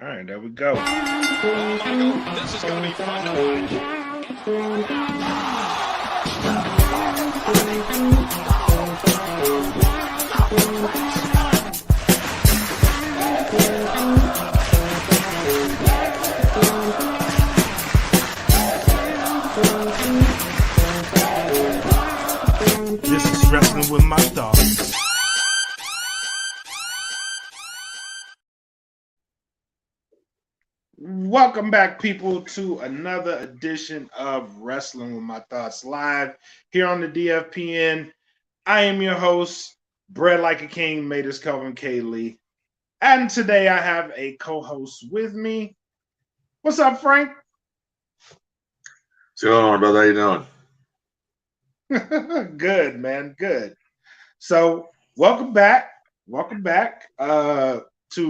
All right, there we go. Oh, Michael, this is going to be fun to This is Wrestling with My Thoughts. Welcome back, people, to another edition of Wrestling with My Thoughts Live here on the DFPN. I am your host, Bred Like a King, made us Kelvin K. Lee. And today I have a co-host with me. What's up, Frank? What's going on, brother? How you doing? Good, man. Good. So, welcome back. Welcome back to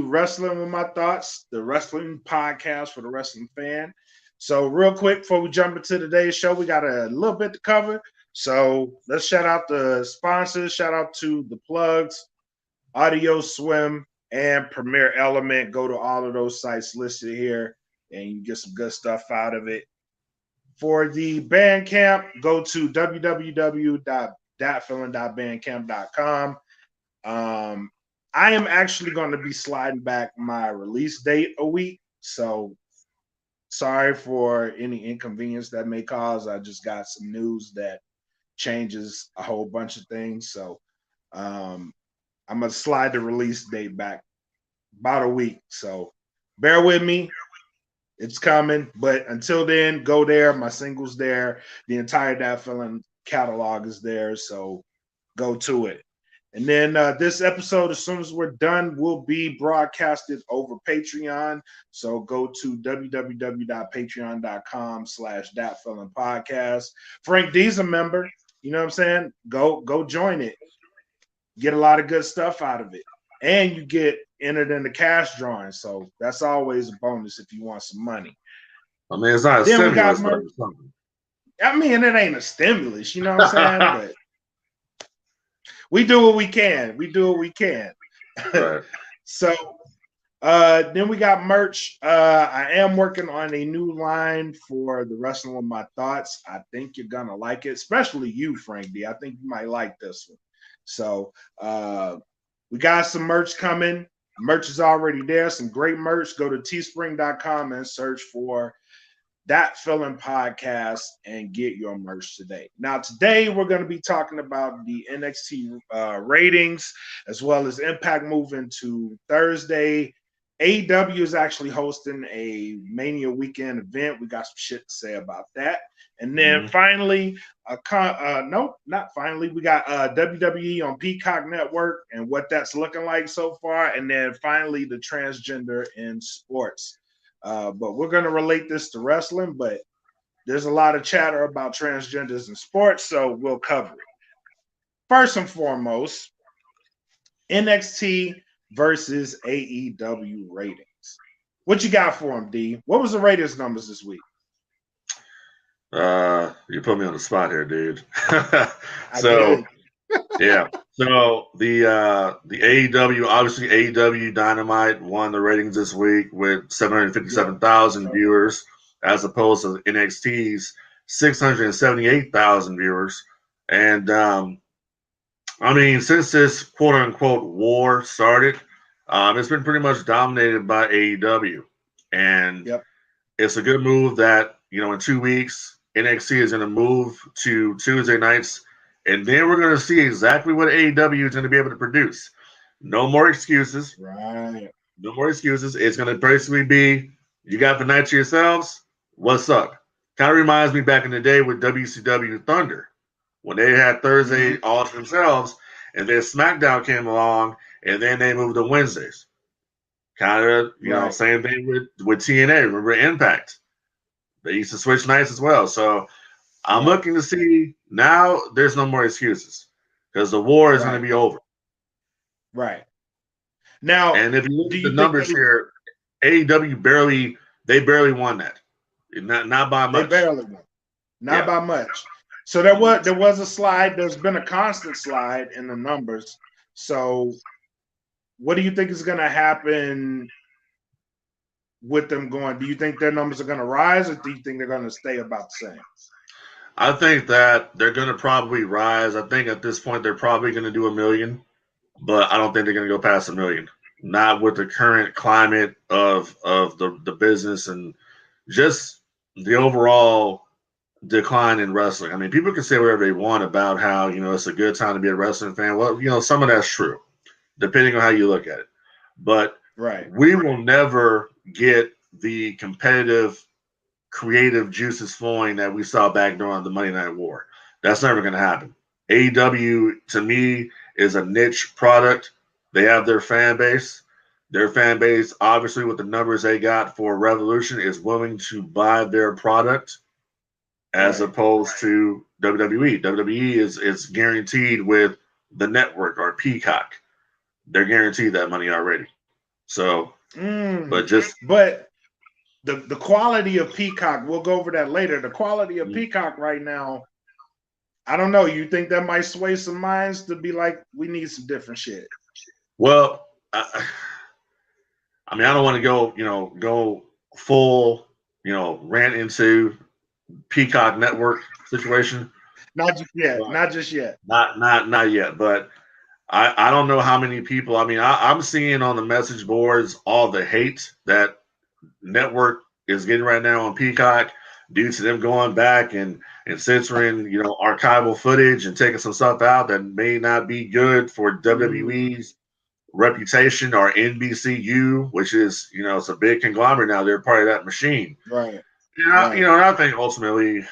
Wrestling with My Thoughts, the wrestling podcast for the wrestling fan. So, real quick, before we jump into today's show, we got a little bit to cover. So, let's shout out the sponsors. Shout out to the plugs, Audio Swim, and Premier Element. Go to all of those sites listed here, and you get some good stuff out of it. For the Bandcamp, go to www.datfeeling.bandcamp.com. I am actually going to be sliding back my release date a week, so sorry for any inconvenience that may cause. I just got some news that changes a whole bunch of things, so I'm going to slide the release date back about a week, so bear with me. It's coming, but until then, go there. My single's there. The entire Dat Feeling catalog is there, so go to it. And then this episode, as soon as we're done, will be broadcasted over Patreon. So go to www.patreon.com/datfeelingpodcast. Frank Dee's a member. You know what I'm saying? Go join it. Get a lot of good stuff out of it. And you get entered in the cash drawing. So that's always a bonus if you want some money. I mean, it's not a stimulus. I mean, it ain't a stimulus. You know what I'm saying? But we do what we can. Right. So then we got merch. I am working on a new line for the Wrestling with My Thoughts. I think you're going to like it, especially you, Frank D. I think you might like this one. So we got some merch coming. Merch is already there. Some great merch. Go to teespring.com and search for Dat Feeling Podcast and get your merch today. Now, today we're going to be talking about the NXT ratings as well as Impact moving to Thursday. AEW is actually hosting a Mania weekend event. We got some shit to say about that. And then finally, we got WWE on Peacock Network and what that's looking like so far. And then finally, the transgender in sports. But we're going to relate this to wrestling, but there's a lot of chatter about transgenders in sports, so we'll cover it. First and foremost, NXT versus AEW ratings. What you got for them, D? What was the ratings numbers this week? You put me on the spot here, dude. Yeah. So the AEW, obviously AEW Dynamite won the ratings this week with 757,000 viewers, as opposed to NXT's 678,000 viewers. And I mean, since this quote unquote war started, it's been pretty much dominated by AEW. And it's a good move that, in 2 weeks, NXT is going to move to Tuesday nights. And then we're going to see exactly what AEW is going to be able to produce. No more excuses. Right. No more excuses. It's going to basically be, you got the night to yourselves? What's up? Kind of reminds me back in the day with WCW Thunder, when they had Thursday all to themselves, and then SmackDown came along, and then they moved to Wednesdays. Kind of, same thing with TNA. Remember Impact? They used to switch nights as well. So I'm looking to see now there's no more excuses because the war is going to be over. Right. Now, and if you look at the numbers here, AEW barely won that. Not by much. They barely won. Not by much. So there was a slide. There's been a constant slide in the numbers. So what do you think is going to happen with them going? Do you think their numbers are going to rise, or do you think they're going to stay about the same? I think that they're going to probably rise. I think at this point they're probably going to do 1 million, but I don't think they're going to go past 1 million. Not with the current climate of the business and just the overall decline in wrestling. I mean, people can say whatever they want about how, it's a good time to be a wrestling fan. Well, some of that's true, depending on how you look at it. But we will never get the competitive, creative juices flowing that we saw back during the Monday Night War. That's never going to happen. AEW, to me, is a niche product. They have their fan base. Their fan base, obviously, with the numbers they got for Revolution, is willing to buy their product as opposed to WWE. WWE is guaranteed with the network or Peacock. They're guaranteed that money already. So, but the quality of Peacock, we'll go over that later. The quality of Peacock right now, I don't know. You think that might sway some minds to be like, we need some different shit? Well, I mean, I don't want to go full, rant into Peacock network situation. Not just yet. Not just yet. Not yet. But I don't know how many people. I mean, I'm seeing on the message boards all the hate that network is getting right now on Peacock due to them going back and censoring, archival footage and taking some stuff out that may not be good for WWE's reputation, or NBCU, which is, it's a big conglomerate now. They're part of that machine. Right. I think ultimately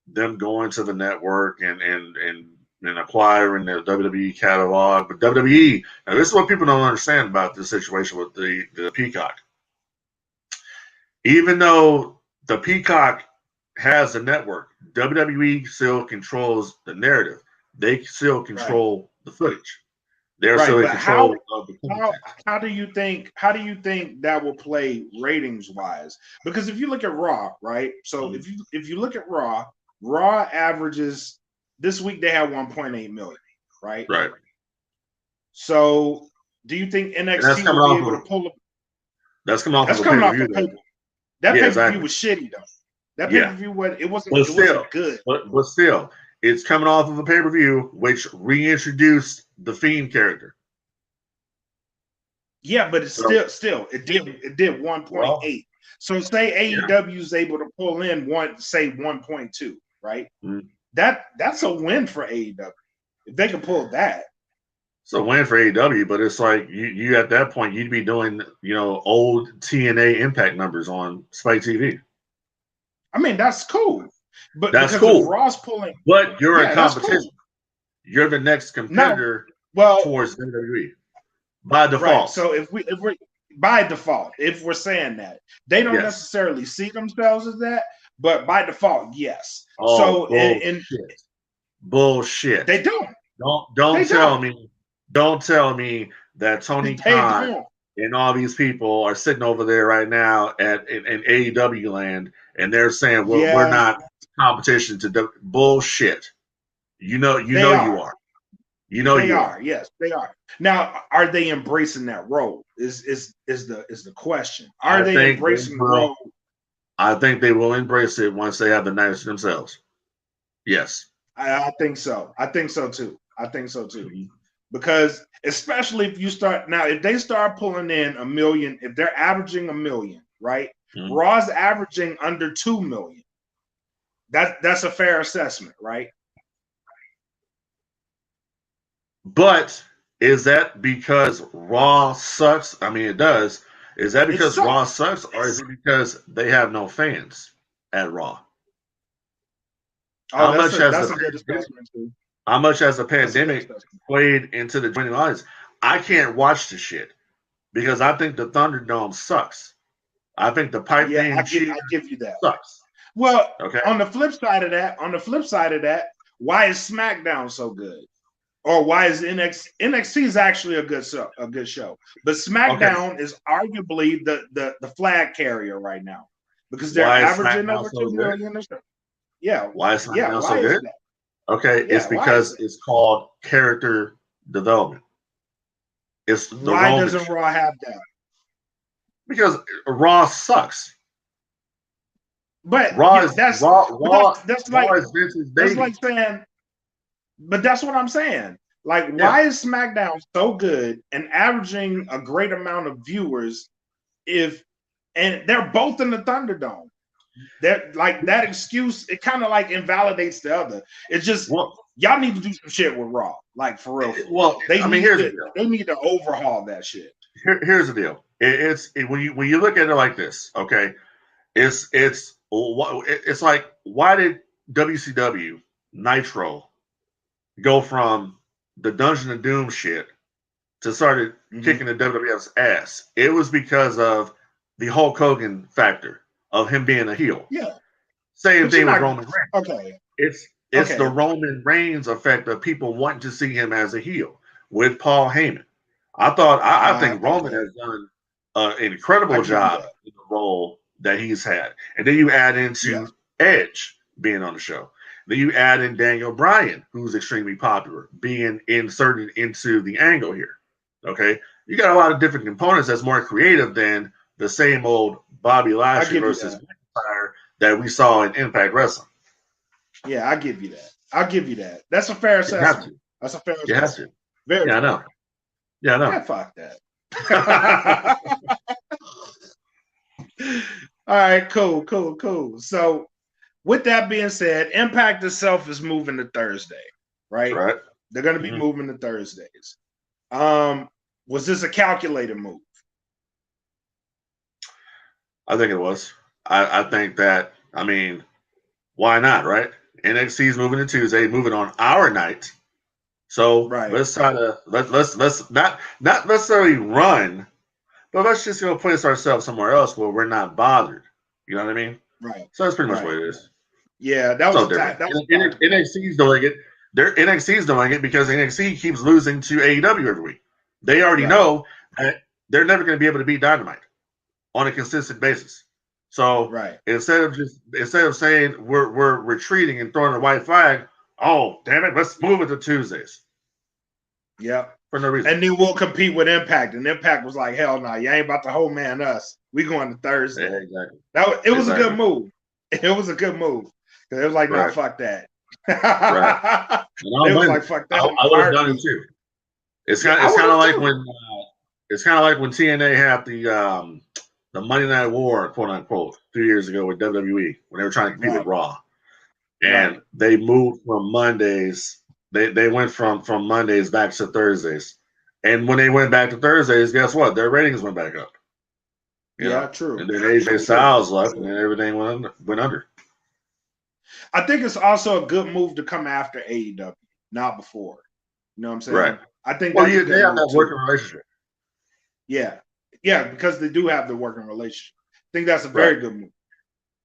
them going to the network and acquiring the WWE catalog. But WWE, now this is what people don't understand about this situation with the Peacock. Even though the Peacock has a network, WWE still controls the narrative. They still control the footage. They're still in control of the content. How do you think that will play ratings wise? Because if you look at Raw, right? So if you look at Raw averages this week they have 1.8 million, right? Right. So do you think NXT will be able to pull up? That's coming off of the pay-per-view. That pay-per-view was shitty though. That pay-per-view wasn't good. But still, it's coming off of a pay-per-view which reintroduced the Fiend character. Yeah, but it's still it did 1.8. Well, so say AEW is able to pull in 1.2, right? Mm-hmm. That's a win for AEW if they can pull that. It's a win for AEW, but it's like you at that point you'd be doing old TNA Impact numbers on Spike TV. I mean that's cool, but that's cool. Raw's pulling, but you're in competition. Cool. You're the next competitor towards WWE by default. Right. So if we're by default, if we're saying that they don't necessarily see themselves as that, but by default, yes. Oh, so bullshit. They don't. Don't tell me that Tony Khan and all these people are sitting over there right now in AEW land and they're saying we're not competition to bullshit. You are. You are. Yes, they are. Now, are they embracing that role? Is the question? Are they embracing the role? I think they will embrace it once they have the nights themselves. Yes. I think so. I think so too. Mm-hmm. Because especially if they start pulling in 1 million, if they're averaging 1 million, right? Mm-hmm. Raw's averaging under 2 million. That's a fair assessment, right? But is that because Raw sucks? I mean, it does. Is that because Raw sucks, or is it because they have no fans at Raw? How much has the pandemic played into the joining audience? I can't watch the shit because I think the Thunderdome sucks. I think the pipe name I give you that sucks. Well, on the flip side of that, why is SmackDown so good? Or why is NXT is actually a good show, but SmackDown is arguably the flag carrier right now because they're averaging over 2 million. Yeah, why is SmackDown so good? Okay, it's because it's called character development. It's the why doesn't Raw have that? Because Raw sucks. But Raw yeah, is Raw is Vince's that's baby. like saying, but that's what I'm saying. Like, Yeah. why is SmackDown so good and averaging a great amount of viewers and they're both in the Thunderdome? That like that excuse, it kind of like invalidates the other. It's just y'all need to do some shit with Raw, like for real. Well, They I mean, they need to overhaul that shit. Here's the deal. When you look at it like this, okay, it's like, why did WCW Nitro go from the Dungeon of Doom shit to started kicking the WWF's ass? It was because of the Hulk Hogan factor of him being a heel. Yeah. Same thing with Roman Reigns. Okay. It's the Roman Reigns effect of people wanting to see him as a heel with Paul Heyman. I think Roman has done an incredible job in the role that he's had. And then you add into Edge being on the show. Then you add in Daniel Bryan, who's extremely popular, being inserted into the angle here. Okay? You got a lot of different components that's more creative than the same old Bobby Lashley versus McIntyre that we saw in Impact Wrestling. Yeah, I give you that. I'll give you that. That's a fair assessment. That's a fair assessment. You have to. Very I know. Yeah, I know. Yeah, fuck that. All right, cool. So, with that being said, Impact itself is moving to Thursday, right? Right. They're going to be moving to Thursdays. Was this a calculated move? I think it was. I think that, I mean, why not, right? NXT is moving to Tuesday, moving on our night. So let's try to let's not necessarily run, but let's just place ourselves somewhere else where we're not bothered. You know what I mean? Right. So that's pretty much what it is. Yeah, that was different. NXT's doing it. NXT's doing it because NXT keeps losing to AEW every week. They already know that they're never going to be able to beat Dynamite on a consistent basis. So instead of saying we're retreating and throwing a white flag, oh damn it, let's move it to Tuesdays. Yeah. For no reason. And then we'll compete with Impact. And Impact was like, hell no, you ain't about to whole man us. We going to Thursday. Yeah, exactly. It was a good move. It was a good move. Because it was like, no, fuck that. Right. It was like, fuck that. I would have done it too. It's kind of like when TNA had the Monday Night War, quote unquote, 2 years ago with WWE when they were trying to compete with Raw. And they moved from Mondays. They went from Mondays back to Thursdays. And when they went back to Thursdays, guess what? Their ratings went back up. You know? True. And then AJ Styles left, and then everything went under. I think it's also a good move to come after AEW, not before. You know what I'm saying? Right. I think they have that working relationship. Yeah, because they do have the working relationship. I think that's a very good move.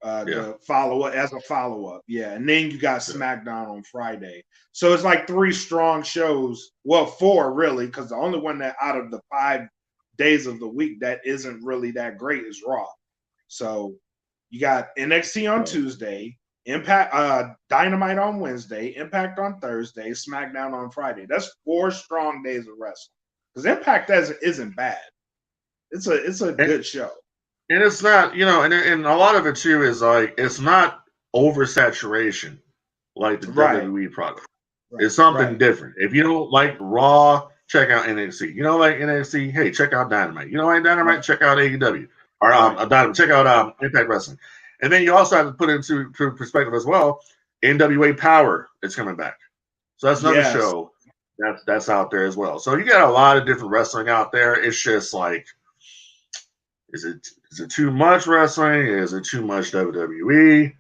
The follow up. Yeah, and then you got SmackDown on Friday. So it's like 3 strong shows. Well, 4 really, because the only one that out of the 5 days of the week that isn't really that great is Raw. So you got NXT on Tuesday, Impact, Dynamite on Wednesday, Impact on Thursday, SmackDown on Friday. That's 4 strong days of wrestling. Because Impact isn't bad. It's a good show. And it's not, and a lot of it too is like it's not oversaturation like the WWE product. It's something different. If you don't like Raw, check out NXT. You don't like NXT, hey, check out Dynamite. You don't like Dynamite, check out AEW. Or Dynamite, check out Impact Wrestling. And then you also have to put into perspective as well, NWA Power is coming back. So that's another show that's out there as well. So you got a lot of different wrestling out there. It's just like, is it too much wrestling? Is it too much WWE?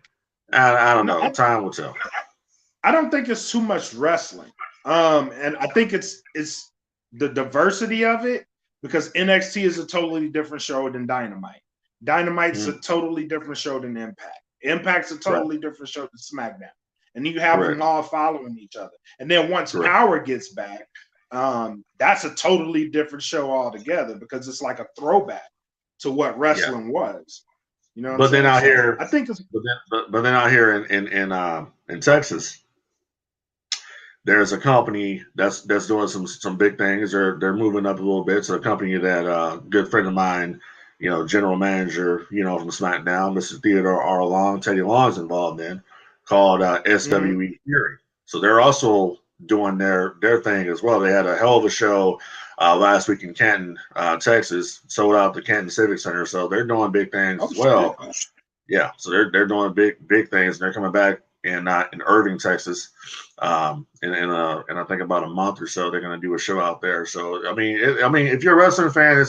I don't know. Time will tell. I don't think it's too much wrestling. And I think it's the diversity of it, because NXT is a totally different show than Dynamite. Dynamite's a totally different show than Impact. Impact's a totally different show than SmackDown. And you have them all following each other. And then once Power gets back, that's a totally different show altogether, because it's like a throwback to what wrestling was. You know, but then out here, I think it's but then out here in Texas, there's a company that's doing some big things. They're moving up a little bit. So a company that a good friend of mine general manager, from SmackDown, Mr. Theodore R. Long, Teddy Long's involved in, called SWE Fury. So they're also doing their thing as well. They had a hell of a show last week in Canton, Texas, sold out the Canton Civic Center. So they're doing big things as well. Shit. Yeah, so they're doing big things. And they're coming back in Irving, Texas, and I think about a month or so they're going to do a show out there. So I mean, if you're a wrestling fan,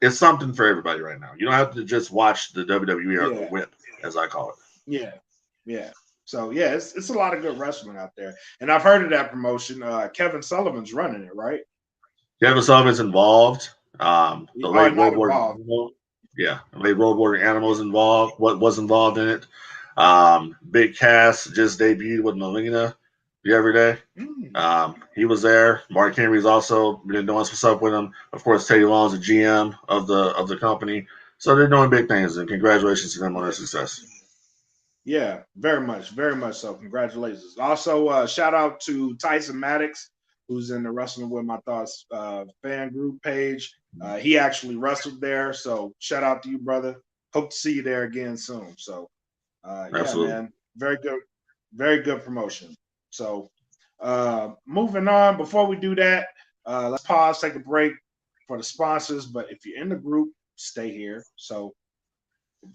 it's something for everybody right now. You don't have to just watch the WWE or the whip, as I call it. Yeah. So yeah, it's a lot of good wrestling out there, and I've heard of that promotion. Kevin Sullivan's running it, right? Kevin Sullivan's involved. The late Road Warrior, late Road Warrior Animals involved. What was involved in it? Big Cass just debuted with Melina the other day. He was there. Mark Henry's also been doing some stuff with him. Of course, Teddy Long's the GM of the company, so they're doing big things. And congratulations to them on their success. Yeah, very much so. Congratulations. Also, shout out to Tyson Maddox, who's in the Wrestling With My Thoughts fan group page. He actually wrestled there, so shout out to you, brother. Hope to see you there again soon. So, yeah, man, very good promotion. So, moving on. Before we do that, let's pause, take a break for the sponsors. But if you're in the group, stay here. So,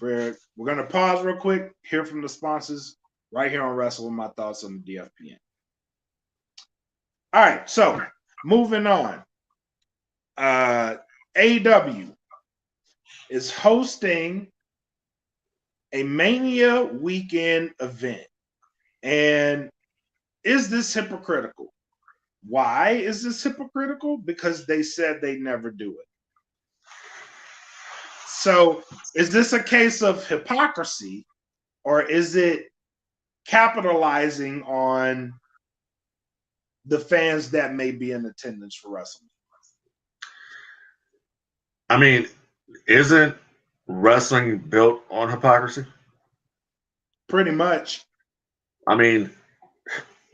we're going to pause real quick, hear from the sponsors right here on Wrestle With My Thoughts on the DFPN. All right, so moving on. AEW is hosting a Mania weekend event. And is this hypocritical? Why is this hypocritical? Because they said they never do it. So is this a case of hypocrisy, or is it capitalizing on the fans that may be in attendance for wrestling? I mean, isn't wrestling built on hypocrisy? Pretty much. I mean,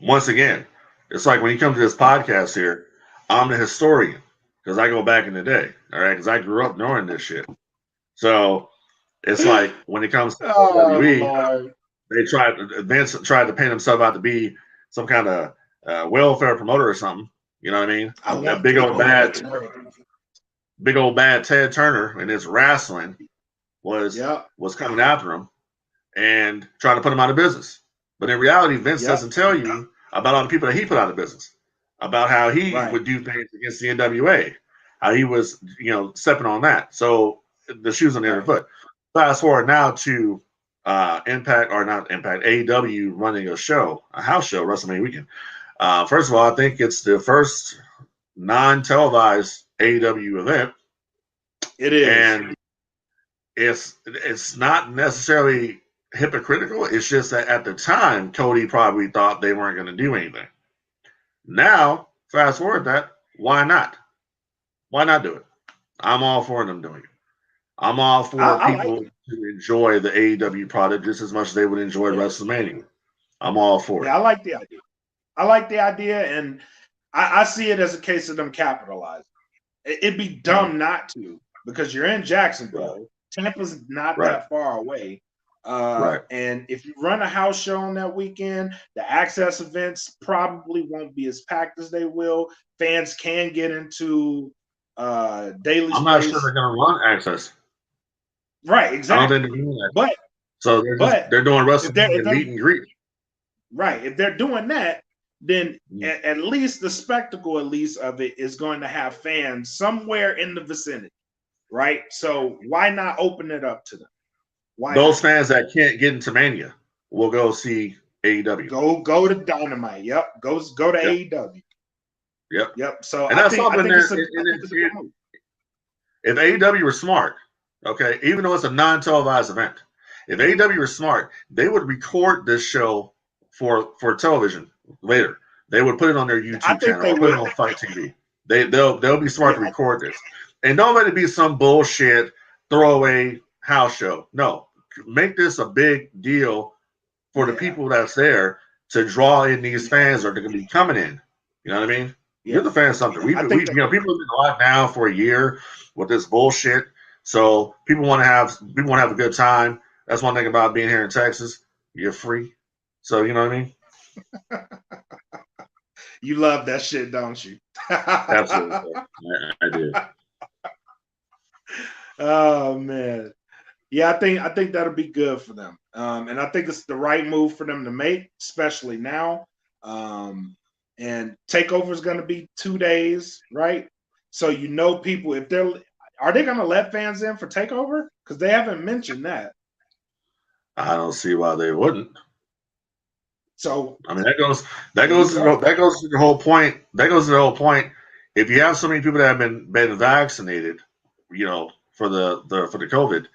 once again, it's like when you come to this podcast here, I'm the historian because I go back in the day, all right? Because I grew up knowing this shit. So it's like when it comes to WWE, Vince tried to paint himself out to be some kind of welfare promoter or something. You know what I mean? A big old bad Ted Turner and his wrestling was coming after him and trying to put him out of business. But in reality, Vince doesn't tell you about all the people that he put out of business, about how he would do things against the NWA, how he was, stepping on that. So the shoes on the other foot. Fast forward now to AEW running a house show, WrestleMania weekend. First of all, I think it's the first non-televised AEW event. It is. And it's not necessarily hypocritical. It's just that at the time, Cody probably thought they weren't going to do anything. Now, fast forward that, why not? Why not do it? I'm all for them doing it. I'm all for people to enjoy the AEW product just as much as they would enjoy WrestleMania. I'm all for it. I like the idea. And I see it as a case of them capitalizing. It'd be dumb not to, because you're in Jacksonville. Tampa's not that far away. And if you run a house show on that weekend, the access events probably won't be as packed as they will. Fans can get into daily space. I'm not sure they're going to run access. Right, exactly. I don't think they're doing that. They're doing WrestleMania meet and greet. Right. If they're doing that, then at least the spectacle, of it, is going to have fans somewhere in the vicinity. Right. So why not open it up to them? Those fans that can't get into Mania will go see AEW. Go to Dynamite. Yep. Go to AEW. Yep. So and that's something that if AEW were smart, okay, even though it's a non-televised event, if AEW were smart, they would record this show for television later. They would put it on their YouTube channel, put it on Fight TV. They'll be smart to record this. And don't let it be some bullshit throwaway house show. No, make this a big deal for the people that's there to draw in these fans that are going to be coming in. You know what I mean? You're the fan of something. People have been locked down for a year with this bullshit. So people want to have a good time. That's one thing about being here in Texas. You're free. So you know what I mean? You love that shit, don't you? Absolutely. I do. Oh man. Yeah, I think that'll be good for them. And I think it's the right move for them to make, especially now. And takeover is going to be 2 days, right? So you know, people, if are they going to let fans in for takeover? Because they haven't mentioned that. I don't see why they wouldn't. So I mean, that goes to the whole point. That goes to the whole point. If you have so many people that have been vaccinated, you know, for the COVID,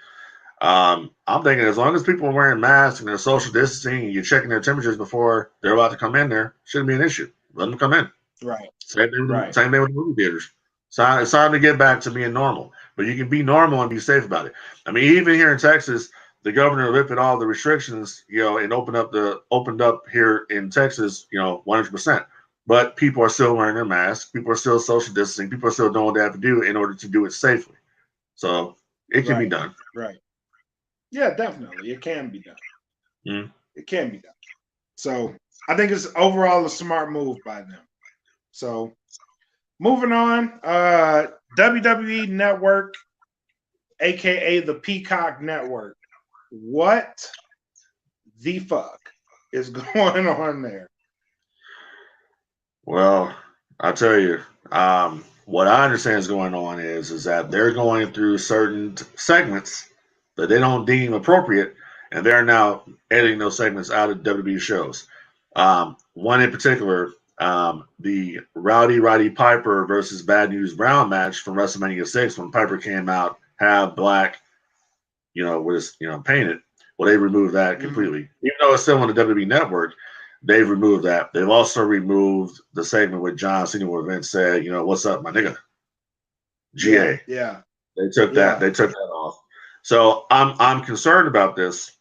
I'm thinking as long as people are wearing masks and they're social distancing and you're checking their temperatures before they're about to come in there, shouldn't be an issue. Let them come in. Right. Same thing with movie theaters. It's time to get back to being normal. But you can be normal and be safe about it. I mean, even here in Texas, the governor lifted all the restrictions, you know, and opened up here in Texas, you know, 100%. But people are still wearing their masks. People are still social distancing. People are still doing what they have to do in order to do it safely. So it can be done. Right. Yeah, definitely. It can be done. Mm. It can be done. So I think it's overall a smart move by them. So moving on, WWE Network, aka the Peacock Network. What the fuck is going on there? Well, I'll tell you, what I understand is going on is that they're going through certain segments that they don't deem appropriate, and they're now editing those segments out of WWE shows. One in particular, the Roddy Piper versus Bad News Brown match from WrestleMania 6, when Piper came out, half black, you know, was, you know, painted. Well, they removed that completely. Even though it's still on the WWE Network, they've removed that. They've also removed the segment with John Cena where Vince said, you know, what's up, my nigga? GA. Yeah. They took that. They took that off. So I'm concerned about this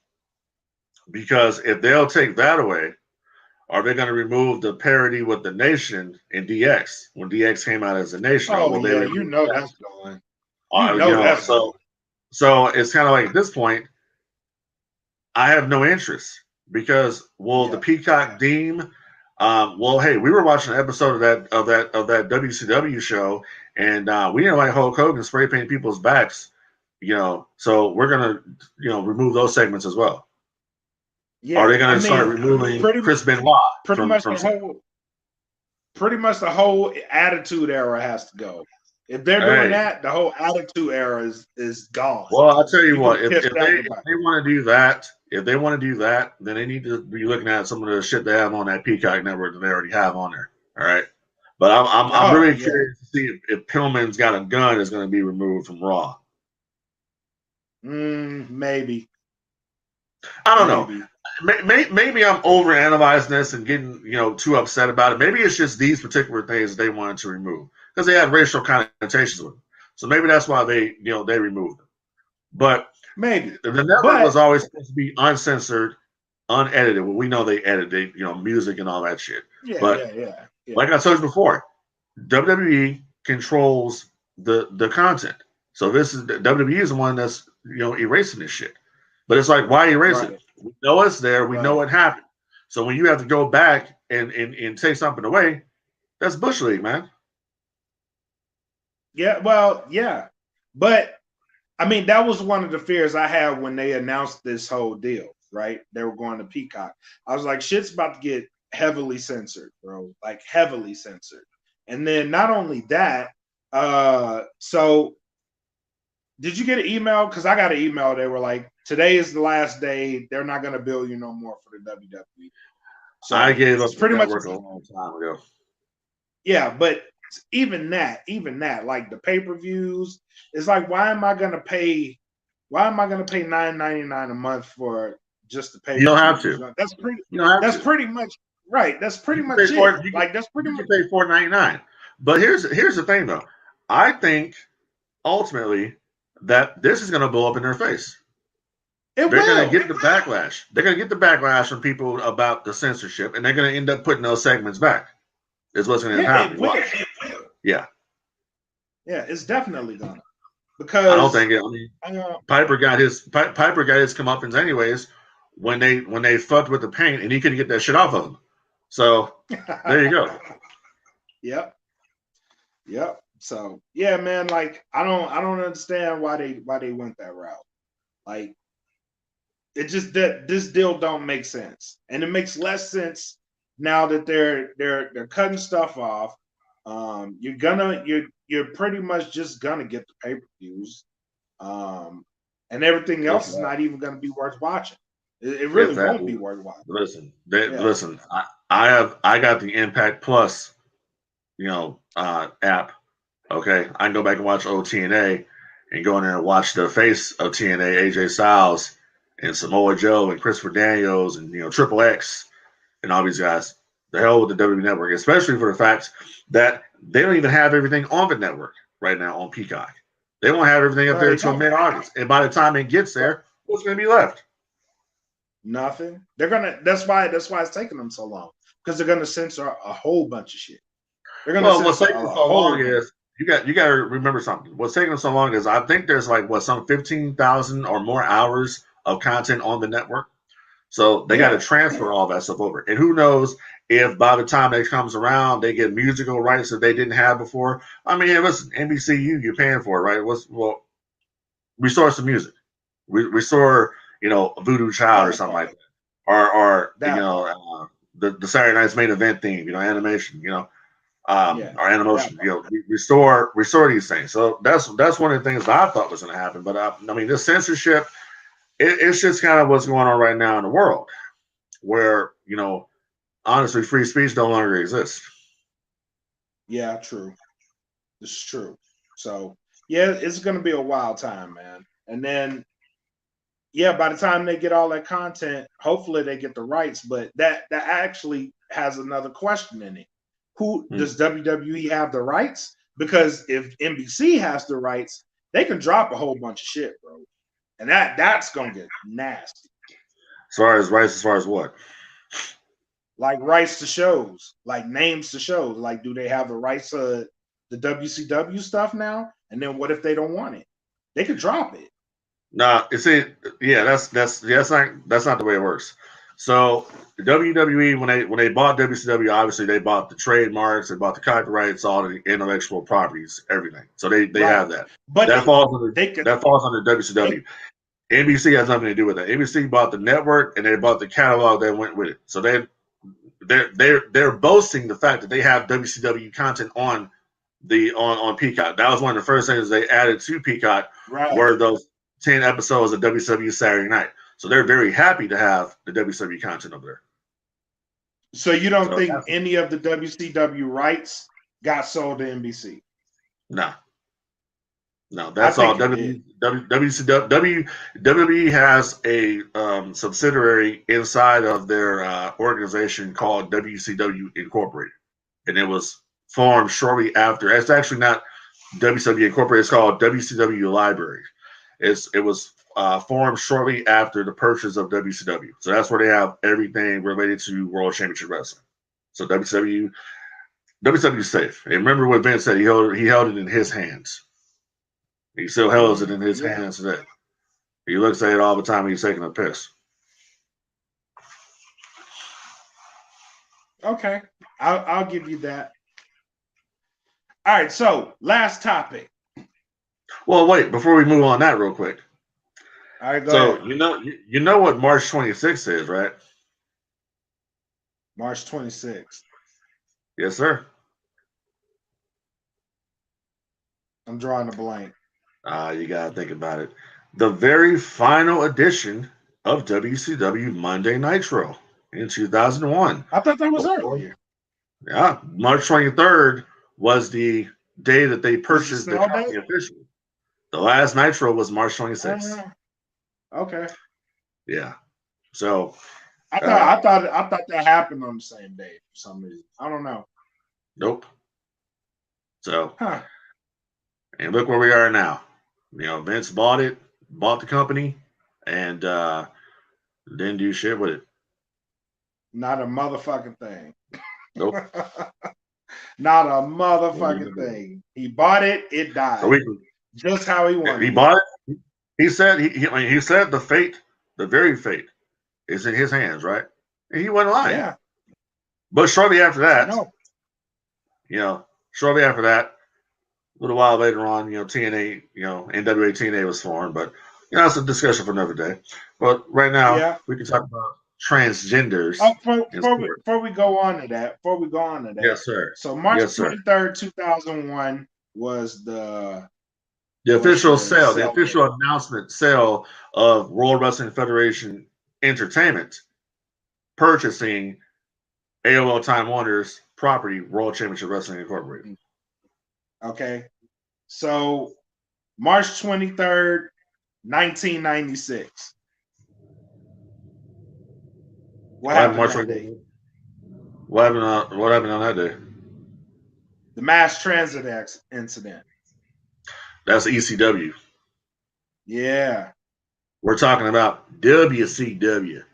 because if they'll take that away, are they going to remove the parody with the Nation in DX when DX came out as a Nation? Oh yeah, you know that's going. So it's kind of like at this point, I have no interest because will the Peacock deem? Well, hey, we were watching an episode of that WCW show, and we didn't like Hulk Hogan spray painting people's backs, you know. So we're gonna, you know, remove those segments as well. Yeah, are they gonna start removing Chris Benoit? Pretty much the whole Attitude Era has to go. If they're doing that, the whole Attitude Era is gone. Well, I'll tell you what, if they want to do that, then they need to be looking at some of the shit they have on that Peacock network that they already have on there. All right. But I'm really curious to see if Pillman's Got a Gun is going to be removed from Raw. Maybe. I don't know. Maybe I'm overanalyzing this and getting, you know, too upset about it. Maybe it's just these particular things they wanted to remove because they had racial connotations with them. So maybe that's why they removed them. But maybe the network was always supposed to be uncensored, unedited. Well, we know they edited, you know, music and all that shit. Yeah. Like I told you before, WWE controls the content. So WWE is the one that's, you know, erasing this shit. But it's like, why erase it? We know it's there. We know what happened. So when you have to go back and take something away, that's Bush League, man. Yeah, well, yeah. But, I mean, that was one of the fears I had when they announced this whole deal, right? They were going to Peacock. I was like, shit's about to get heavily censored, bro. Like, heavily censored. And then not only that, so did you get an email? Because I got an email. They were like, today is the last day. They're not going to bill you no more for the WWE. So I gave up pretty much a long time ago. Yeah, but even that, like the pay-per-views, it's like, why am I gonna pay $9.99 a month for just the pay-per-view? You don't have to. That's pretty much right. That's pretty much it. You can pay $4.99. But here's the thing though. I think ultimately that this is gonna blow up in their face. They're going to get the backlash. They're going to get the backlash from people about the censorship, and they're going to end up putting those segments back. Is what's going to happen. Yeah, it's definitely going to. because I don't think it. I mean, Piper got his comeuppance anyways when they fucked with the paint, and he couldn't get that shit off of him. So there you go. Yep. So yeah, man. Like I don't understand why they went that route. Like it just that this deal don't make sense, and it makes less sense now that they're cutting stuff off. You're pretty much just gonna get the pay-per-views, and everything else is not even gonna be worth watching. It really won't be worth watching. Listen, listen. I got the Impact Plus, app. Okay, I can go back and watch old TNA and go in there and watch the face of TNA, AJ Styles and Samoa Joe and Christopher Daniels and Triple X and all these guys. The hell with the WWE Network, especially for the fact that they don't even have everything on the network right now on Peacock. They won't have everything up there until mid-August, and by the time it gets there, what's going to be left? Nothing. They're gonna. That's why it's taking them so long, because they're gonna censor a whole bunch of shit. They're gonna. What's taking them so long is you got to remember something. What's taking them so long is I think there's some 15,000 or more hours of content on the network, so they got to transfer all that stuff over. And who knows if by the time it comes around they get musical rights that they didn't have before. I mean, listen, NBCU, you're paying for it, right? Restore some music, restore Voodoo Child or something like that, or the Saturday Night's Main Event theme, animation, or animation, restore these things. So that's one of the things that I thought was going to happen. But I mean, this censorship, it's just kind of what's going on right now in the world, where honestly, free speech no longer exists. Yeah, true. This is true. So yeah, it's going to be a wild time, man. And then by the time they get all that content, hopefully they get the rights. But that actually has another question in it. Who does WWE have the rights? Because if NBC has the rights, they can drop a whole bunch of shit, bro. And that's gonna get nasty. As far as what? Like rights to shows, like names to shows. Like, do they have the rights to the WCW stuff now? And then what if they don't want it? They could drop it. No, that's not the way it works. So the WWE, when they bought WCW, obviously they bought the trademarks, they bought the copyrights, all the intellectual properties, everything. So they have that. But that falls under WCW. NBC has nothing to do with that. NBC bought the network and they bought the catalog that went with it. So they're boasting the fact that they have WCW content on Peacock. That was one of the first things they added to Peacock, were those 10 episodes of WCW Saturday Night. So they're very happy to have the WCW content over there. So you don't think any of the WCW rights got sold to NBC? No, that's all. WWE has a subsidiary inside of their organization called WCW Incorporated, and it was formed shortly after. It's actually not WCW Incorporated. It's called WCW Library. It was formed shortly after the purchase of WCW. So that's where they have everything related to World Championship Wrestling. So WCW is safe. And remember what Vince said, he held it in his hands. He still holds it in his hands today. He looks at it all the time when he's taking a piss. Okay. I'll give you that. All right, so last topic. Well, wait, before we move on that real quick. All right, go ahead. You know what March 26th is, right? March 26th. Yes, sir. I'm drawing a blank. You got to think about it. The very final edition of WCW Monday Nitro in 2001. I thought that was earlier. Yeah, March 23rd was the day that they purchased the company officially. The last Nitro was March 26th. Okay. Yeah. So I thought that happened on the same day for some reason. I don't know. Nope. So and look where we are now. Vince bought the company, and didn't do shit with it. Not a motherfucking thing. Nope. Not a motherfucking thing. He bought it, it died. just how he wanted. He bought it. He said he said the very fate is in his hands, right? And he wasn't lying. Yeah. But shortly after that, No. Shortly after that, a little while later on, TNA, NWA TNA was formed, but that's a discussion for another day. But right now, we can talk about transgenders. Before we go on to that, yes, sir. So March 23rd, 2001 was the official sale, the official announcement sale of World Wrestling Federation Entertainment purchasing AOL Time Warner's property, World Championship Wrestling Incorporated. Okay. So March 23rd, 1996. What happened that day? What happened on that day? The mass transit incident. That's ECW. Yeah. We're talking about WCW.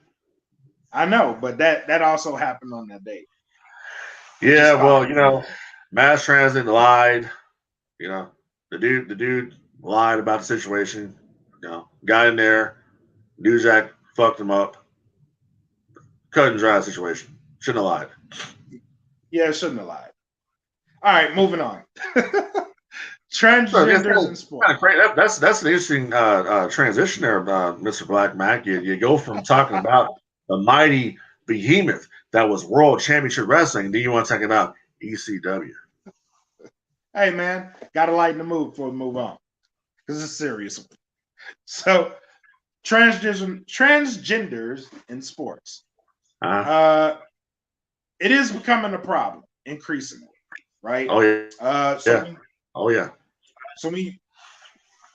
I know, but that also happened on that day. Yeah, well, mass transit lied. The dude lied about the situation. Got in there. New Jack fucked him up. Cut and dry situation. Shouldn't have lied. Yeah, shouldn't have lied. All right, moving on. Transgenders in sports. That's an interesting transition there, Mr. Blak Makk. You go from talking about the mighty behemoth that was World Championship Wrestling, then you want to talk about ECW. Hey, man, got to lighten the mood before we move on, because it's serious. So, transgenders in sports. It is becoming a problem increasingly, right? Oh yeah. So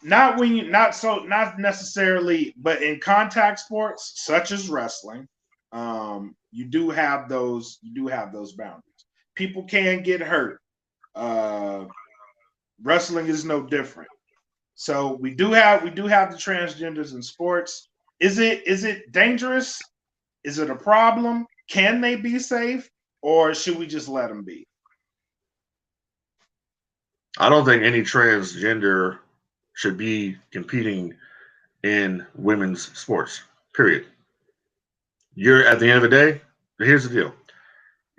not necessarily, but in contact sports such as wrestling, you do have those boundaries. People can get hurt. Wrestling is no different. So we do have the transgenders in sports. Is it dangerous? Is it a problem? Can they be safe, or should we just let them be? I don't think any transgender should be competing in women's sports. Period. You're at the end of the day. Here's the deal.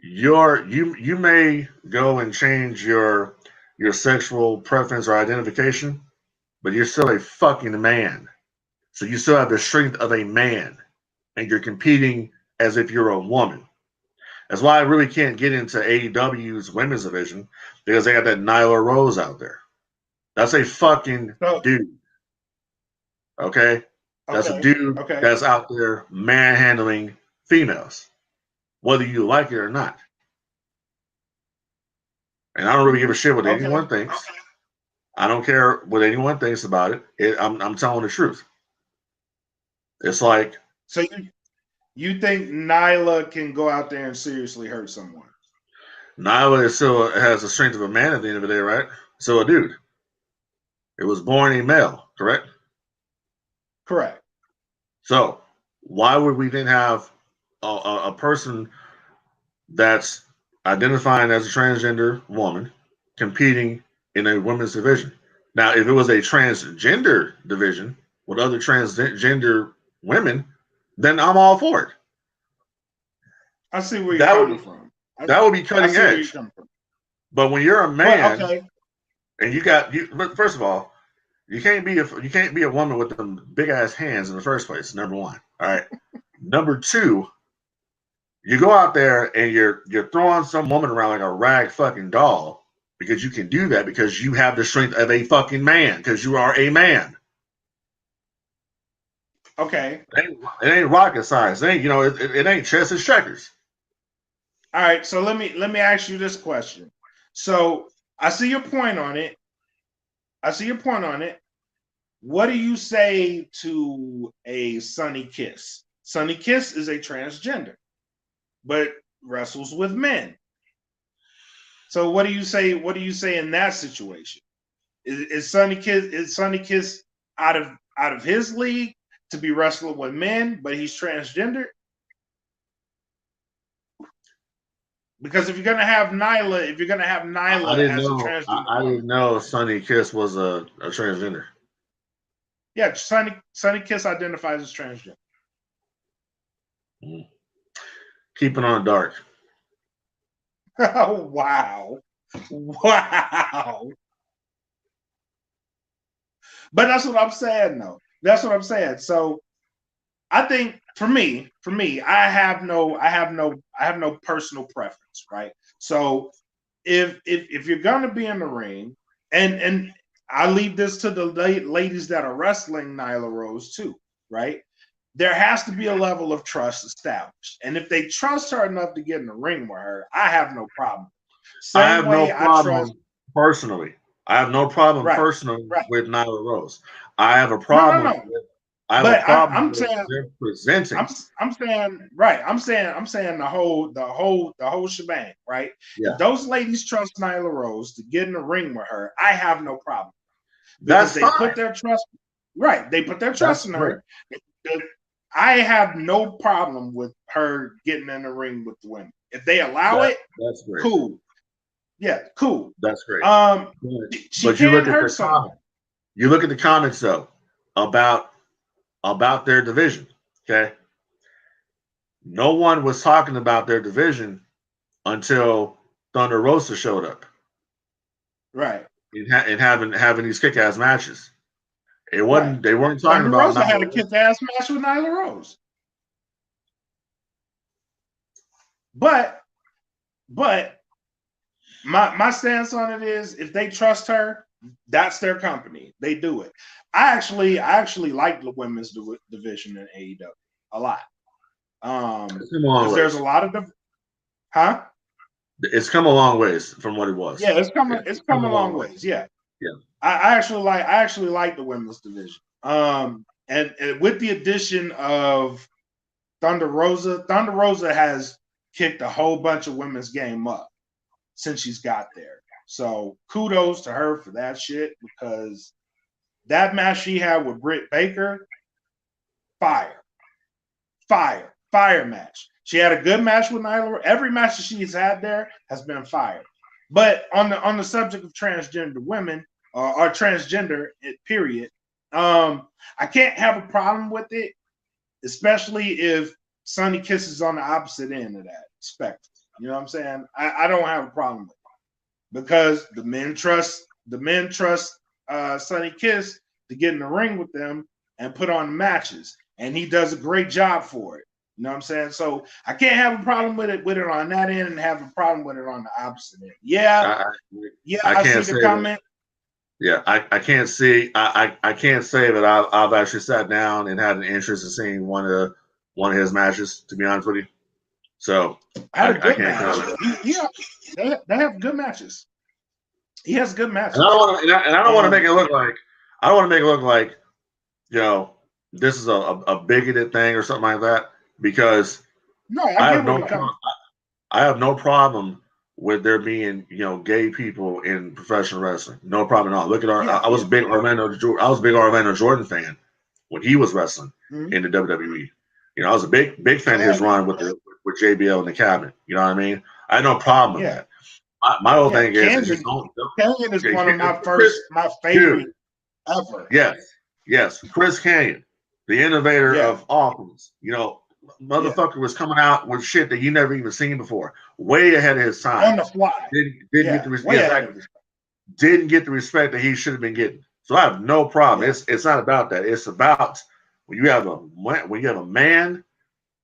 You may go and change your sexual preference or identification, but you're still a fucking man. So you still have the strength of a man, and you're competing as if you're a woman. That's why I really can't get into AEW's women's division, because they got that Nyla Rose out there. That's a fucking dude. Okay? That's a dude that's out there manhandling females, whether you like it or not. And I don't really give a shit what anyone thinks. I don't care what anyone thinks about it. I'm telling the truth. It's like, so you think Nyla can go out there and seriously hurt someone? Nyla still has the strength of a man at the end of the day, right? So a dude. It was born a male, correct? Correct. So why would we then have a person that's identifying as a transgender woman competing in a women's division? Now, if it was a transgender division with other transgender women, then I'm all for it. I see where you're coming from. That would be cutting edge. But when you're a man, and but first of all, you can't be a woman with them big ass hands in the first place. Number one, all right. Number two, you go out there and you're throwing some woman around like a rag fucking doll because you can do that because you have the strength of a fucking man because you are a man. Okay. It ain't rocket science. It ain't it ain't chess, it's checkers. All right, so let me ask you this question. So I see your point on it. What do you say to a Sonny Kiss? Sonny Kiss is a transgender, but wrestles with men. So what do you say? What do you say in that situation? Is Sonny Kiss out of his league to be wrestling with men, but he's transgender? Because if you're gonna have Nyla, I didn't as a know. transgender I woman, didn't know Sonny Kiss was a transgender. yeah, Sonny Kiss identifies as transgender. Keeping on dark. Oh wow. Wow. But that's what I'm saying though. That's what I'm saying. So I think for me, I have no personal preference, right? So if you're gonna be in the ring, and I leave this to the ladies that are wrestling Nyla Rose too, right? There has to be a level of trust established, and if they trust her enough to get in the ring with her, I have no problem. I Same have no way I trust. problem personally. I have no problem Right, personally right. with Nyla Rose. I have a No, no, problem. no. I have a But problem I'm with saying their presenting. I'm saying right. I'm saying the whole shebang, right? Yeah, If those ladies trust Nyla Rose to get in the ring with her, I have no problem because that's they fine. put their trust right. They put their trust That's in great. her. I have no problem with her getting in the ring with the women. If they allow it, That's great. cool. Yeah, cool. That's great. She But you can look at hurt the someone. comments. You look at the comments though about their division. Okay, no one was talking about their division until Thunder Rosa showed up Right. and having these kick ass matches. It Right. wasn't. They weren't talking Thunder about Rosa had Nyla a Rose. kick-ass match with Nyla Rose. But my stance on it is if they trust her, that's their company. They do it. I actually like the women's division in AEW a lot. It's come a long Because there's a ways. lot of huh? It's come a long ways from what it was. Yeah, it's coming. It's It's come come a a long long way. ways. Yeah, Yeah. I actually like the women's division. And with the addition of Thunder Rosa has kicked a whole bunch of women's game up since she's got there. So kudos to her for that shit because that match she had with Britt Baker, fire, fire match. She had a good match with Nyla. Every match that she's had there has been fire. But on the subject of transgender women or transgender period, I can't have a problem with it, especially if Sonny Kiss is on the opposite end of that spectrum. You know what I'm saying? I don't have a problem with it because the men trust Sonny Kiss to get in the ring with them and put on matches, and he does a great job for it. You know what I'm saying? So I can't have a problem with it on that end and have a problem with it on the opposite end. Yeah, I I see can't the say that. comment. Yeah, I can't see. I can't say that I've actually sat down and had an interest in seeing one of his matches. To be honest with you, so Had a I good can't match. comment. They have good matches. He has good And I matches. don't want to. And I don't want to make it look like. I don't want to make it look like, this is a bigoted thing or something like that. Because No, I I have get where no you're coming I have no problem with there being gay people in professional wrestling. No problem at all. Look at from. Yeah, I was a big Orlando Jordan fan when he was wrestling Mhm. in the WWE. I was a big fan of his run with JBL in the cabinet. You know what I mean? I had no problem with Yeah, that. My whole yeah. thing is just don't. Canyon is one of Chris, my dude, favorite ever. yes, Chris Canyon, the innovator Yeah, of offense. yeah. Motherfucker was coming out with shit that you never even seen before, way ahead of his time. On the fly. Didn't get Yeah, the way ahead of his. didn't get the respect that he should have been getting. So I have no problem. Yeah, It's not about that. It's about when you have a man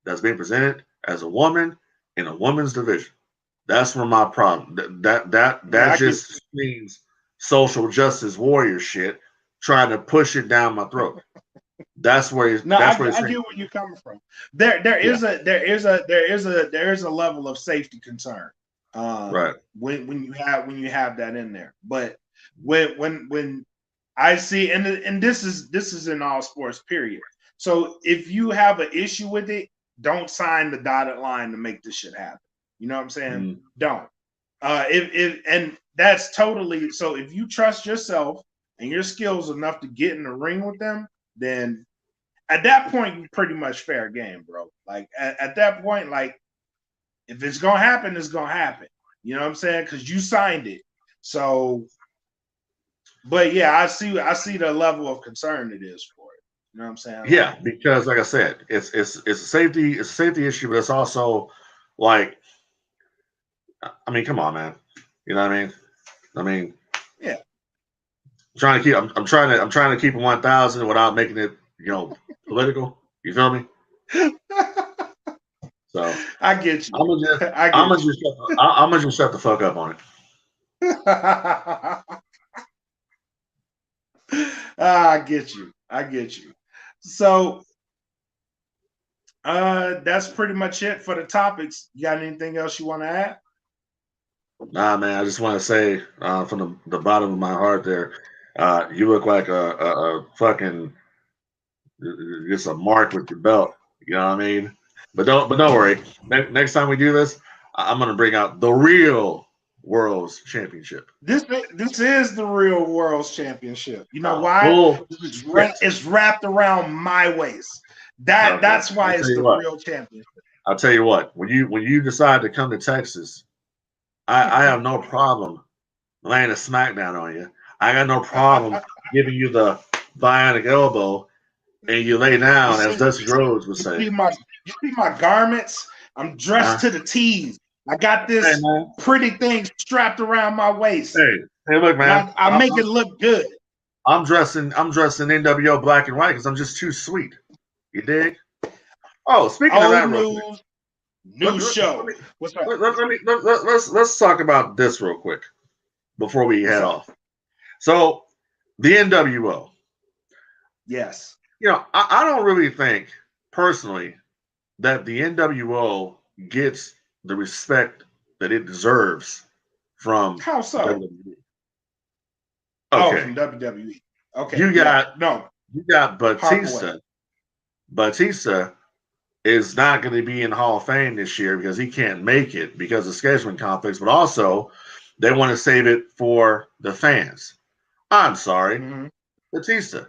that's being presented as a woman in a woman's division. That's where my problem. yeah. That I get. just screams social justice warrior shit, trying to push it down my throat. That's where No, that's where I it's get where you're coming from. There yeah, is a level of safety concern. right. When you have that in there, but when I see and this is in all sports period. So if you have an issue with it, don't sign the dotted line to make this shit happen. You know what I'm saying? Mm. Don't. If and that's totally so. If you trust yourself and your skills enough to get in the ring with them, then at that point you pretty much fair game, bro. Like at that point, like If it's gonna happen, it's gonna happen. You know what I'm saying? Because you signed it. So, but yeah, I see the level of concern it is for it. You know what I'm saying? Yeah, Like, because like I said, it's a safety issue, but it's also like, I mean, come on, man. You know what I mean? I mean, yeah. I'm trying to keep it 1,000 without making it, political. You feel me? So I get you. I'm gonna just I I'm get gonna just I'm gonna just shut the fuck up on it. you. I get you. I get you. So that's pretty much it for the topics. You got anything else you want to add? Nah, man. I just want to say from the bottom of my heart, there, you look like a fucking just a mark with your belt. You know what I mean? But don't worry. Next time we do this, I'm gonna bring out the real World's Championship. This is the real World's Championship. You know Oh, why? bullshit. It's wrapped around my waist. Okay. That's why I'll tell it's you the what. real championship. I'll tell you what. When you decide to come to Texas, I have no problem laying a smackdown on you. I got no problem giving you the bionic elbow and you lay you down, as see, Dusty Rhodes would you say. see my garments. I'm dressed to the T's. I got Hey this man, pretty thing strapped around my waist, hey, look, and man. I make it look good. I'm dressed in NWO black and white because I'm just too sweet. You dig? Oh, speaking of Old that, real quick, news, new show. What's up? let's talk about this real quick before we What's head up? off. So, the NWO. Yes. I don't really think personally that the NWO gets the respect that it deserves from How so? WWE. Oh, Okay, from WWE. Okay, you yeah. got No, you got harp away. Batista. Batista is not going to be in the Hall of Fame this year because he can't make it because of scheduling conflicts, but also they want to save it for the fans. I'm sorry, Mm-hmm. Batista,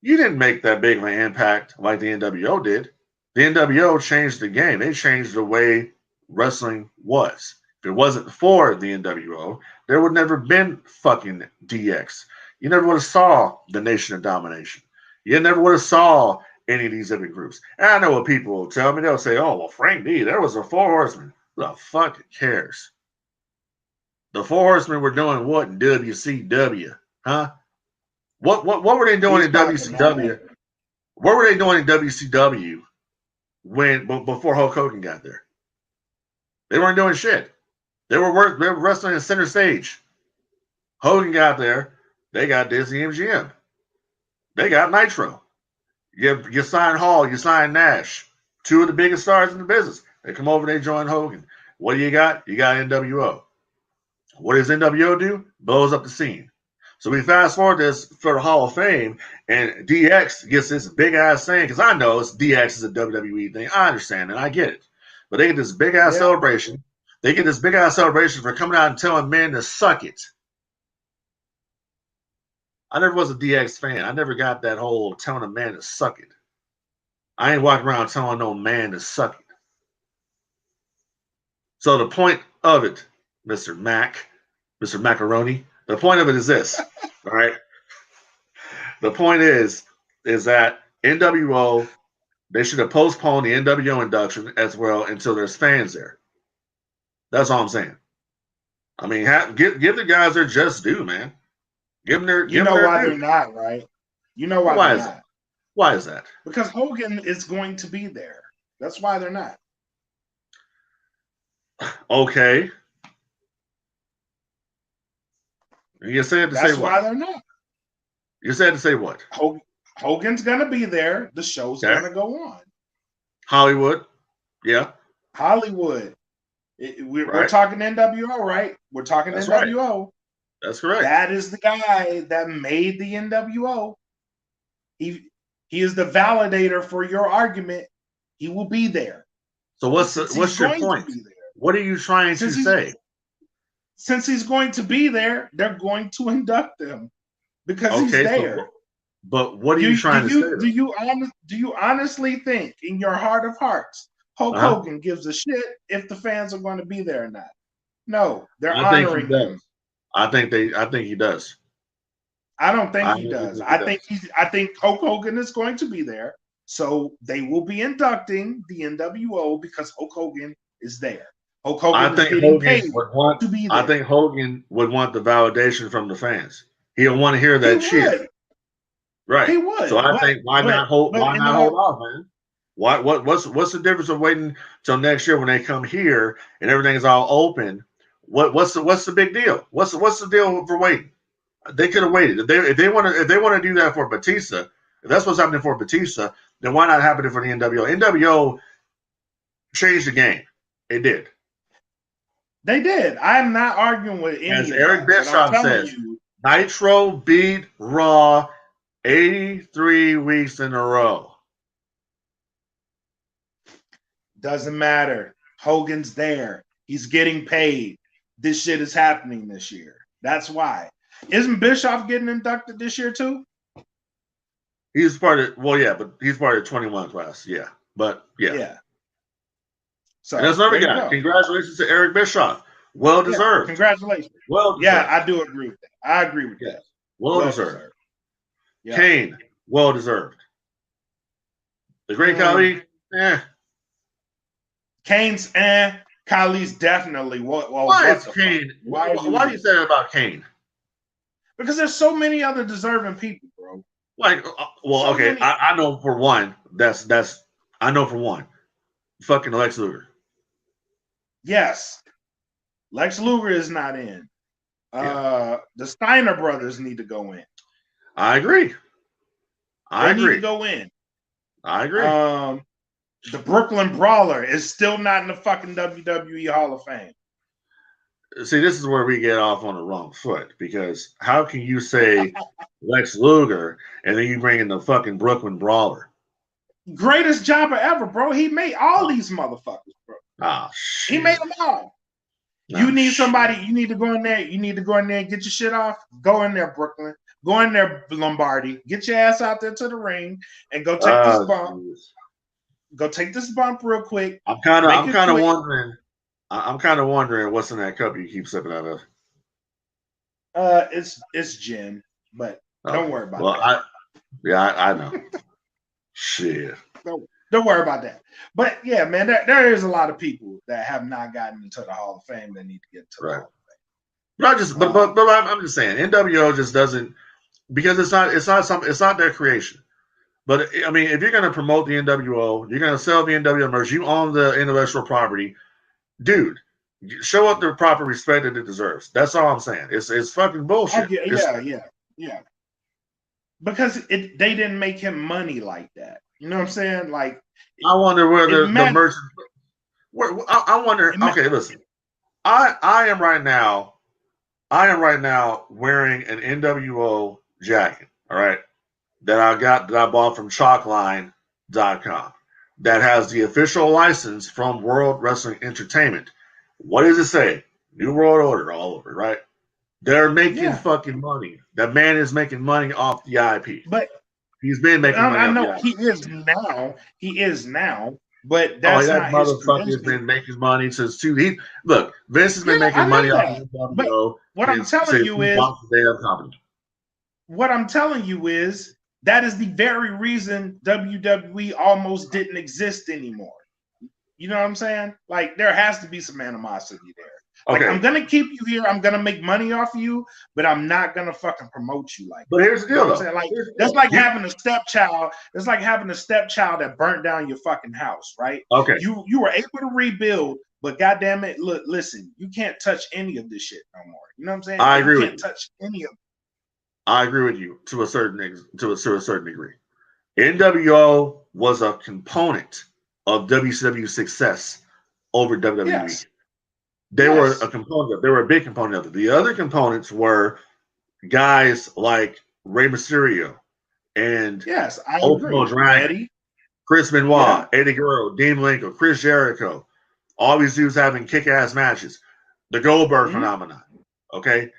you didn't make that big of an impact like the NWO did. The NWO changed the game. They changed the way wrestling was. If it wasn't for the NWO, there would never been fucking DX. You never would have saw the Nation of Domination. You never would have saw any of these other groups. And I know what people will tell me. They'll say, "Oh, well, Frank Dee, there was a Four Horsemen." Who the fuck cares? The Four Horsemen were doing what in WCW? Huh? What were they doing He's in talking that WCW? man. What were they doing in WCW before Hulk Hogan got there? They weren't doing shit. They were wrestling in center stage. Hogan got there. They got Disney MGM. They got Nitro. You sign Hall. You sign Nash. Two of the biggest stars in the business. They come over. They join Hogan. What do you got? You got NWO. What does NWO do? Blows up the scene. So we fast forward this for the Hall of Fame, and DX gets this big ass thing because I know it's DX is a WWE thing. I understand and I get it, but they get this big ass Yeah. celebration. They get this big ass celebration for coming out and telling men to suck it. I never was a DX fan. I never got that whole telling a man to suck it. I ain't walking around telling no man to suck it. So the point of it, Mr. Mac, Mr. Macaroni, the point of it is this, all right? The point is that NWO, they should have postponed the NWO induction as well until there's fans there. That's all I'm saying. I mean, give the guys their just due, man. You Give them know their why due. they're not, right? You know why they're Why is that? not. Why is that? Because Hogan is going to be there. That's why they're not. Okay. You said to say That's why what? they're not. You said to say what? Hogan's going to be there. The show's Okay. going to go on. Hollywood. Yeah. Hollywood. We're Right. talking NWO, right? We're talking That's right. NWO. That's correct. That is the guy that made the NWO. He is the validator for your argument. He will be there. So what's your point? What are you trying to say? Since he's going to be there, they're going to induct him because he's there. But what are you trying to say? Do you honestly think in your heart of hearts Hulk Hogan gives a shit if the fans are going to be there or not. No, they're I think he honoring does. him. I think he does. I don't think he does. I think Hulk Hogan is going to be there. So they will be inducting the NWO because Hulk Hogan is there. Hulk Hogan is getting paid to be there. I think Hogan would want the validation from the fans. He don't want to hear that shit. Right. He would. So I think why not hold off, man? What's the difference of waiting till next year when they come here and everything's all open? What's the big deal? What's the deal for waiting? They could have waited. If they want to do that for Batista, if that's what's happening for Batista, then why not happen for the NWO? NWO changed the game. It did. They did. I'm not arguing with any As of Eric that, Bischoff says, Nitro beat Raw 83 weeks in a row. Doesn't matter. Hogan's there. He's getting paid. This shit is happening this year. That's why. Isn't Bischoff getting inducted this year too? He's part of but he's part of the 21 class. Yeah. But yeah. Yeah. So and that's another guy. Congratulations to Eric Bischoff. Well deserved. Congratulations. Well deserved. Yeah, I do agree with that. I agree with that. Well deserved. Yeah. Kane, well deserved. The Great Khali, Kane's Khali's definitely why is Kane? Why do you say that about Kane? Because there's so many other deserving people, bro. Like, I know for one. I know for one. Fucking Lex Luger. Yes, Lex Luger is not in. The Steiner brothers need to go in. I agree. They need to go in. I agree. The Brooklyn Brawler is still not in the fucking WWE Hall of Fame. See, this is where we get off on the wrong foot because how can you say Lex Luger and then you bring in the fucking Brooklyn Brawler? Greatest jobber ever, bro. He made all these motherfuckers, bro. Oh, shit. He made them all. You need somebody. You need to go in there. You need to go in there and get your shit off. Go in there, Brooklyn. Go in there, Lombardi. Get your ass out there to the ring and go take this bump. Geez. Go take this bump real quick. I'm kind of wondering. I'm kind of wondering what's in that cup you keep sipping out of. It's gin, but don't worry about that. I know. Shit. Don't worry about that. But yeah, man, there is a lot of people that have not gotten into the Hall of Fame that need to get into the Hall of Fame. But I'm just saying, NWO just doesn't because it's not their creation. But I mean, if you're going to promote the NWO, you're going to sell the NWO merch, you own the intellectual property, dude. Show up the proper respect that it deserves. That's all I'm saying. It's fucking bullshit. Yeah. Because they didn't make him money like that. You know what I'm saying? Like, I wonder whether the merch. I wonder. Okay, listen. I am right now wearing an NWO jacket. All right, that I bought from Chalkline.com. That has the official license from World Wrestling Entertainment. What does it say? New World Order all over, right? They're making fucking money. That man is making money off the IP. But he's been making money. I know he is now. He is now. But that's that not motherfucker has been making money since two. Look, Vince has been making money off the but what I'm telling you is, what I'm telling you is that is the very reason WWE almost didn't exist anymore. You know what I'm saying? Like there has to be some animosity there. Like I'm gonna keep you here. I'm gonna make money off you, but I'm not gonna fucking promote you like. But here's the deal, though. Like that's like having a stepchild. It's like having a stepchild that burnt down your fucking house, right? Okay. You were able to rebuild, but goddamn it, look, listen, you can't touch any of this shit no more. You know what I'm saying? I agree. You can't touch any of it. I agree with you to a certain degree. NWO was a component of WCW success over WWE. Yes. They were a component of it. They were a big component of it. The other components were guys like Rey Mysterio and Ultimo Dragon, Chris Benoit, Eddie Guerrero, Dean Malenko, Chris Jericho. All these dudes having kick-ass matches. The Goldberg phenomenon. Okay?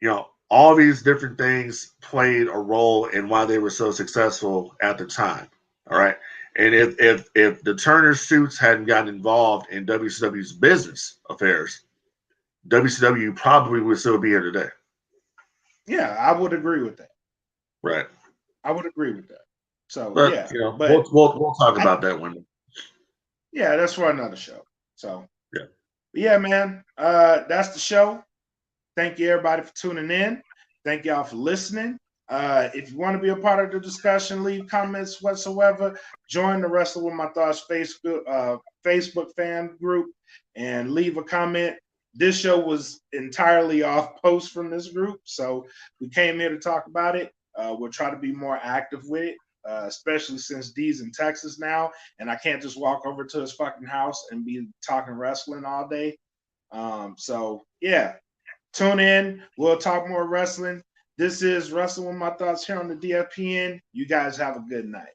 You know, all these different things played a role in why they were so successful at the time. All right? And if the Turner suits hadn't gotten involved in WCW's business affairs, WCW probably would still be here today. Yeah, I would agree with that. Right. I would agree with that. So But yeah, you know, but we'll talk about that one. Yeah, that's for another show. So yeah, but yeah, man. That's the show. Thank you everybody for tuning in. Thank y'all for listening. If you want to be a part of the discussion, leave comments whatsoever. Join the Wrestling with My Thoughts Facebook fan group and leave a comment. This show was entirely off post from this group, so we came here to talk about it. We'll try to be more active with it, especially since Dee's in Texas now, and I can't just walk over to his fucking house and be talking wrestling all day. So yeah, tune in. We'll talk more wrestling. This is Wrestling with My Thoughts here on the DFPN. You guys have a good night.